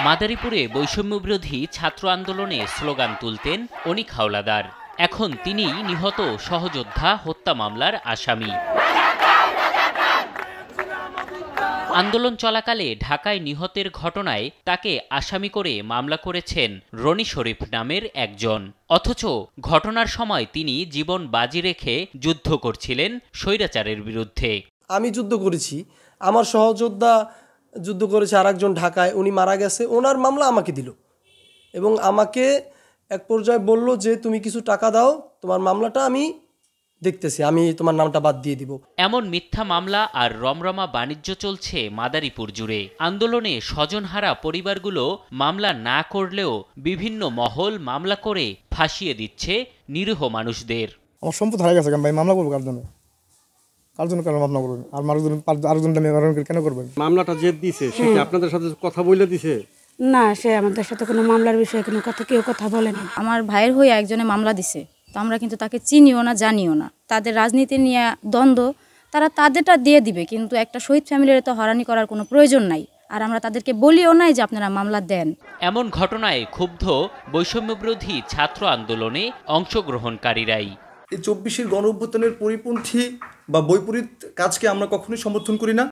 মাদারীপুরে বৈষম্যবিরোধী ছাত্র আন্দোলনে স্লোগান তুলতেন অনিক হাওলাদার। এখন তিনি নিহত সহযোদ্ধা হত্যা মামলার আসামি। আন্দোলন চলাকালে ঢাকায় নিহতের ঘটনায় তাকে আসামি করে মামলা করেছেন রনি শরীফ নামের একজন। অথচ ঘটনার সময় তিনি জীবন বাজি রেখে যুদ্ধ করছিলেন স্বৈরাচারের বিরুদ্ধে। আমি যুদ্ধ করেছি, আমার সহযোদ্ধা যুদ্ধ করেছে আরেকজন ঢাকায়, উনি মারা গেছে, ওনার মামলা আমাকে দিল এবং আমাকে এক পর্যায়ে বলল যে তুমি কিছু টাকা দাও, তোমার মামলাটা আমি দেখতেছি, আমি তোমার নামটা বাদ দিয়ে দিব। এমন মিথ্যা মামলা আর রমরমা বাণিজ্য চলছে মাদারীপুর জুড়ে। আন্দোলনে স্বজনহারা পরিবারগুলো মামলা না করলেও বিভিন্ন মহল মামলা করে ফাঁসিয়ে দিচ্ছে নিরীহ মানুষদের। আমার সম্পদ হারিয়ে গেছে, ভাই মামলা করবো কার জন্য? কার জন্য কেন মামলা করবেন? আর আরেকজন কেন করবেন? মামলাটা যে দিছে সে কি আপনাদের সাথে কথা বলে দিছে? না, সে আমাদের সাথে কোনো মামলার বিষয়ে কোনো কেউ কথা বলেনি। আমার ভাইয়ের হয়ে একজনে মামলা দিছে, তো আমরা কিন্তু তাকে চিনিও না, জানিও না। তাদের রাজনীতি নিয়ে দ্বন্দ্ব, তারা তাদেরটা দিয়ে দিবে, কিন্তু একটা শহীদ ফ্যামিলির তো হয়রানি করার কোনো প্রয়োজন নাই। আর আমরা তাদেরকে বলিও নাই যে আপনারা মামলা দেন। এমন ঘটনায় ক্ষুব্ধ বৈষম্যবিরোধী ছাত্র আন্দোলনে অংশগ্রহণকারীরাই। এই 24-এর গণ অভ্যুত্থানের পরিপন্থী বা বৈপরীত কাজকে আমরা কখনোই সমর্থন করি না।